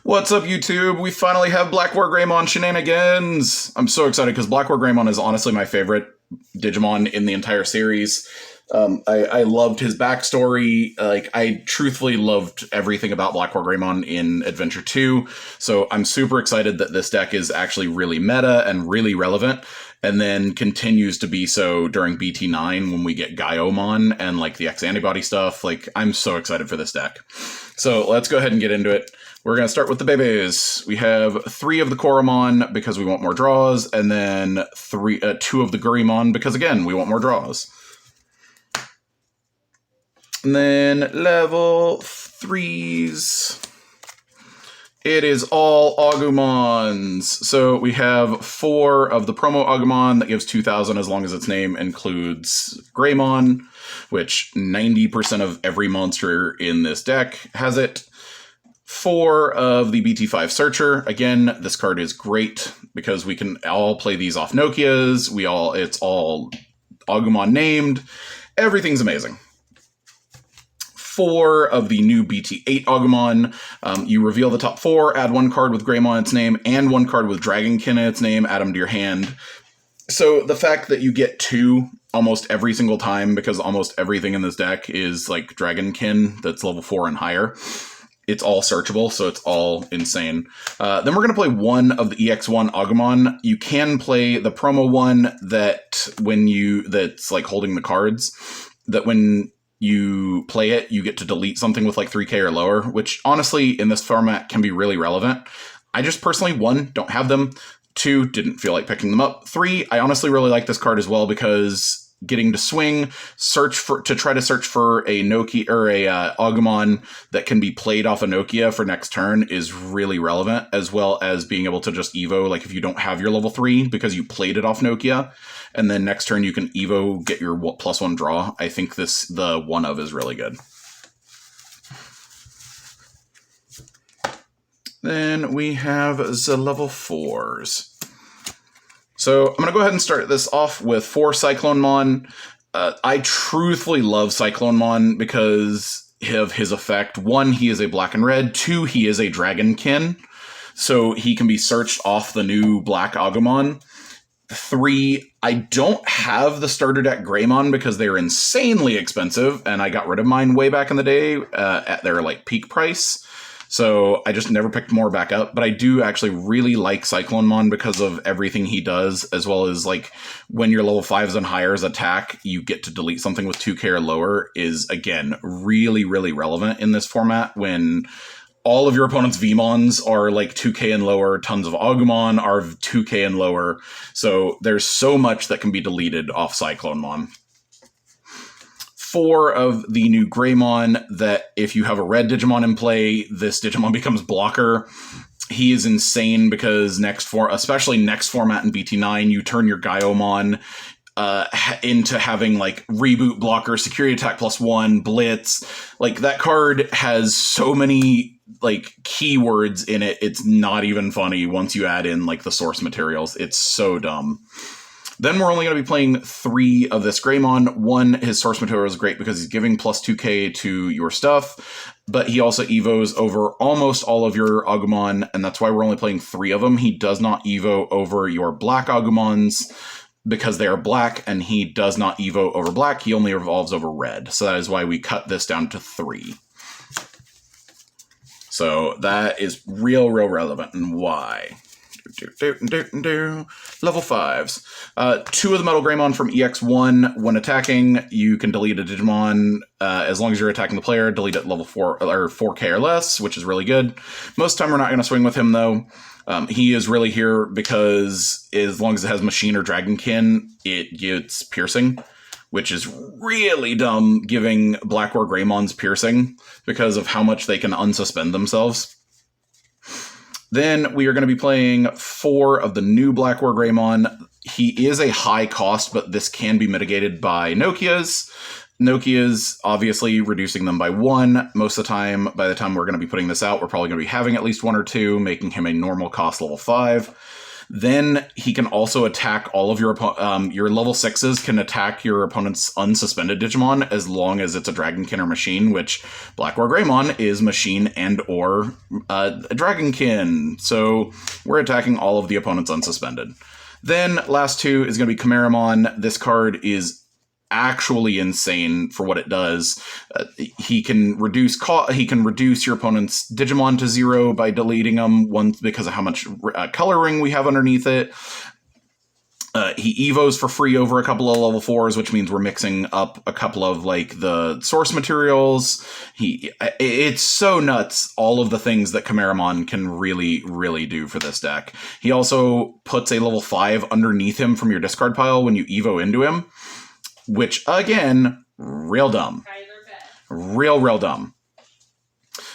What's up, YouTube? We finally have Blackwargreymon shenanigans! I'm so excited because Blackwargreymon is honestly my favorite Digimon in the entire series. I loved his backstory. I truthfully loved everything about Blackwargreymon in Adventure 2. So I'm super excited that this deck is actually really meta and really relevant, and then continues to be so during BT9 when we get Gaiomon and the X-Antibody stuff. I'm so excited for this deck. So let's go ahead and get into it. We're going to start with the babies. We have 3 of the Koromon because we want more draws, and then 2 of the Greymon because, again, we want more draws. And then level 3s. It is all Agumons. So we have 4 of the promo Agumon that gives 2,000 as long as its name includes Greymon, which 90% of every monster in this deck has it. 4 of the BT5 Searcher. Again, this card is great because we can all play these off Nokias. It's all Agumon named. Everything's amazing. 4 of the new BT8 Agumon. You reveal the top 4, add 1 card with Greymon in its name, and 1 card with Dragonkin in its name, add them to your hand. So the fact that you get 2 almost every single time, because almost everything in this deck is Dragonkin that's level 4 and higher. It's all searchable, so it's all insane. Then we're going to play 1 of the EX1 Agumon. You can play the promo one that's holding the cards, that when you play it, you get to delete something with 3k or lower, which honestly in this format can be really relevant. I just personally, 1, don't have them. 2, didn't feel like picking them up. 3, I honestly really like this card as well because getting to swing, try to search for a Nokia or a Agumon that can be played off a Nokia for next turn is really relevant, as well as being able to just Evo, if you don't have your level 3 because you played it off Nokia, and then next turn you can Evo, get your +1 draw. I think the one of is really good. Then we have the level 4s. So I'm going to go ahead and start this off with 4 Cyclonemon. I truthfully love Cyclonemon because of his effect. 1, he is a black and red. 2, he is a Dragonkin, so he can be searched off the new black Agumon. 3, I don't have the starter deck Greymon because they're insanely expensive, and I got rid of mine way back in the day at their peak price. So I just never picked more back up, but I do actually really like Cyclonemon because of everything he does, as well as when your level 5s and higher's attack, you get to delete something with 2k or lower is, again, really, really relevant in this format when all of your opponent's VMons are 2k and lower, tons of Agumon are 2k and lower, so there's so much that can be deleted off Cyclonemon. 4 of the new Greymon that if you have a red Digimon in play, this Digimon becomes blocker. He is insane because especially next format in BT9, you turn your Gaiomon into having reboot blocker, security attack +1, blitz. That card has so many keywords in it, it's not even funny once you add in the source materials. It's so dumb. Then we're only going to be playing 3 of this Greymon. 1, his source material is great because he's giving +2k to your stuff, but he also Evos over almost all of your Agumon, and that's why we're only playing 3 of them. He does not Evo over your black Agumons because they are black, and he does not Evo over black. He only evolves over red, so that is why we cut this down to 3. So that is real relevant, and why. Level 5s. 2 of the Metal Greymon from EX1. When attacking, you can delete a Digimon as long as you're attacking the player. Delete it level 4 or 4k or less, which is really good. Most of the time, we're not going to swing with him though. He is really here because as long as it has Machine or Dragonkin, it gets piercing, which is really dumb giving Blackwargreymon's piercing because of how much they can unsuspend themselves. Then we are going to be playing 4 of the new Blackwargreymon. He is a high cost, but this can be mitigated by Nokias. Nokias, obviously, reducing them by 1. Most of the time, by the time we're going to be putting this out, we're probably going to be having at least 1 or 2, making him a normal cost level 5. Then he can also attack all of your level 6s can attack your opponent's unsuspended Digimon as long as it's a Dragonkin or machine, which Blackwargreymon is machine and or a Dragonkin. So we're attacking all of the opponent's unsuspended. Then last two is going to be Chimeramon. This card is actually insane for what it does. He can reduce your opponent's Digimon to 0 by deleting them once because of how much coloring we have underneath it. He evos for free over a couple of level 4s, which means we're mixing up a couple of like the source materials. It's so nuts, all of the things that Chimeramon can really, really do for this deck. He also puts a level 5 underneath him from your discard pile when you evo into him, which, again, real dumb. Real dumb.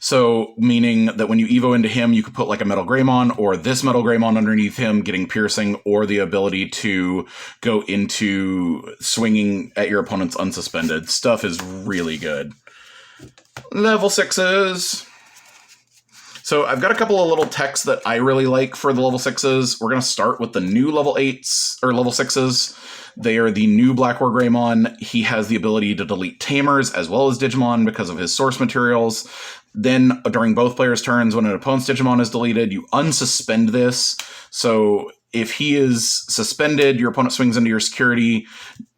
So, meaning that when you evo into him, you could put like a Metal Greymon or this Metal Greymon underneath him, getting piercing, or the ability to go into swinging at your opponent's unsuspended. Stuff is really good. Level 6s. So I've got a couple of little texts that I really like for the level 6s. We're going to start with the new level 8s, or level 6s. They are the new Blackwargreymon. He has the ability to delete Tamers as well as Digimon because of his source materials. Then, during both players' turns, when an opponent's Digimon is deleted, you unsuspend this. So, if he is suspended, your opponent swings into your security,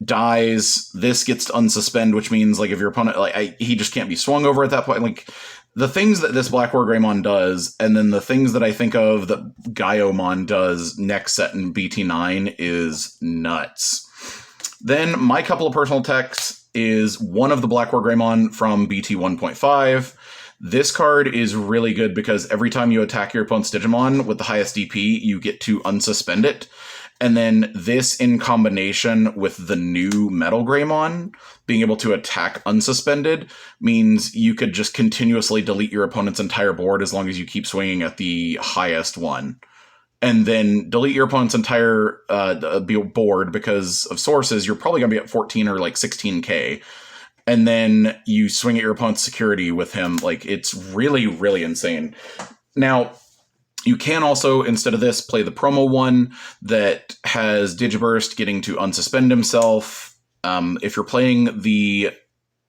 dies, this gets to unsuspend, which means, like, if your opponent, he just can't be swung over at that point. Like, the things that this Blackwargreymon does, and then the things that I think of that Gaiomon does next set in BT9 is nuts. Then, my couple of personal texts is one of the Blackwargreymon from BT 1.5. This card is really good because every time you attack your opponent's Digimon with the highest DP, you get to unsuspend it. And then this in combination with the new Metal Greymon being able to attack unsuspended means you could just continuously delete your opponent's entire board as long as you keep swinging at the highest one. And then delete your opponent's entire board because of sources. You're probably going to be at 14 or like 16k. And then you swing at your opponent's security with him. Like, it's really, really insane. Now, you can also, instead of this, play the promo one that has Digiburst getting to unsuspend himself. If you're playing the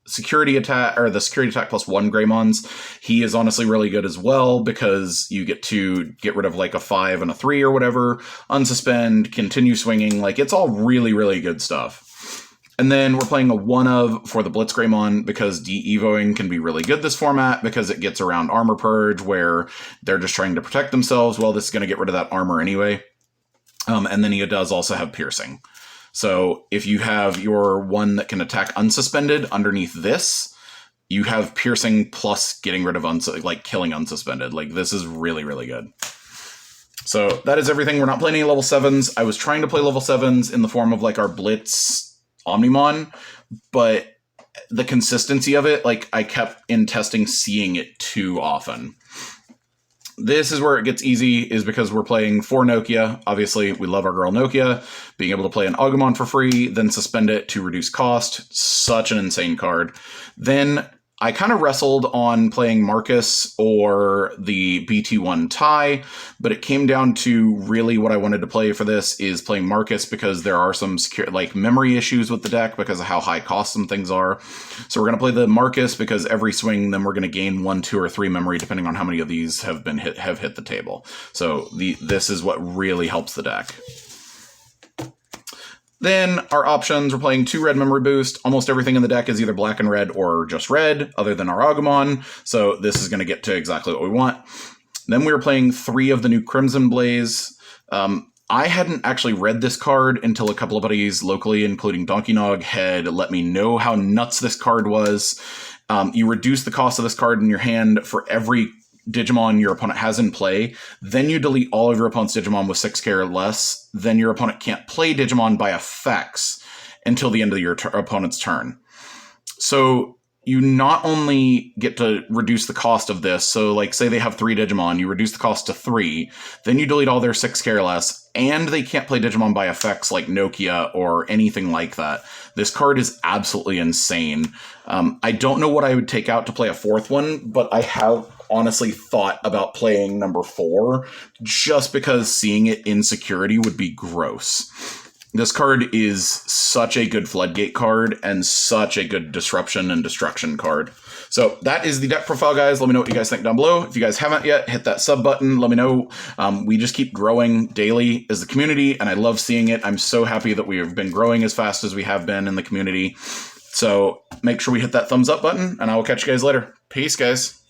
security attack or the security attack +1 Greymons, he is honestly really good as well because you get to get rid of like a 5 and a 3 or whatever, unsuspend, continue swinging. Like, it's all really, really good stuff. And then we're playing a 1-of for the Blitz Greymon because de-evoing can be really good this format because it gets around Armor Purge where they're just trying to protect themselves. Well, this is going to get rid of that armor anyway. And then he does also have piercing. So if you have your one that can attack unsuspended underneath this, you have piercing plus getting rid of killing unsuspended. Like, this is really, really good. So that is everything. We're not playing any level 7s. I was trying to play level 7s in the form of like our Blitz Omnimon, but the consistency of it, like, I kept in testing seeing it too often. This is where it gets easy, is because we're playing for Nokia. Obviously, we love our girl Nokia. Being able to play an Agumon for free, then suspend it to reduce cost. Such an insane card. Then I kind of wrestled on playing Marcus or the BT1 tie, but it came down to really what I wanted to play for this is playing Marcus because there are some memory issues with the deck because of how high cost some things are. So we're going to play the Marcus because every swing, then we're going to gain 1, 2, or 3 memory depending on how many of these have hit the table. So this is what really helps the deck. Then our options, we're playing 2 red memory boost. Almost everything in the deck is either black and red or just red, other than our Agumon. So this is going to get to exactly what we want. Then we were playing 3 of the new Crimson Blaze. I hadn't actually read this card until a couple of buddies locally, including Donkey Nog, had let me know how nuts this card was. You reduce the cost of this card in your hand for every Digimon your opponent has in play, then you delete all of your opponent's Digimon with 6k or less, then your opponent can't play Digimon by effects until the end of your opponent's turn. So you not only get to reduce the cost of this, so like say they have 3 Digimon, you reduce the cost to 3, then you delete all their 6k or less, and they can't play Digimon by effects like Nokia or anything like that. This card is absolutely insane. I don't know what I would take out to play a 4th one, but I have honestly thought about playing number 4 just because seeing it in security would be gross. This card is such a good floodgate card and such a good disruption and destruction card. So that is the deck profile, guys. Let me know what you guys think down below. If you guys haven't yet, hit that sub button. Let me know. We just keep growing daily as the community, and I love seeing it. I'm so happy that we have been growing as fast as we have been in the community. So make sure we hit that thumbs up button, and I will catch you guys later. Peace, guys.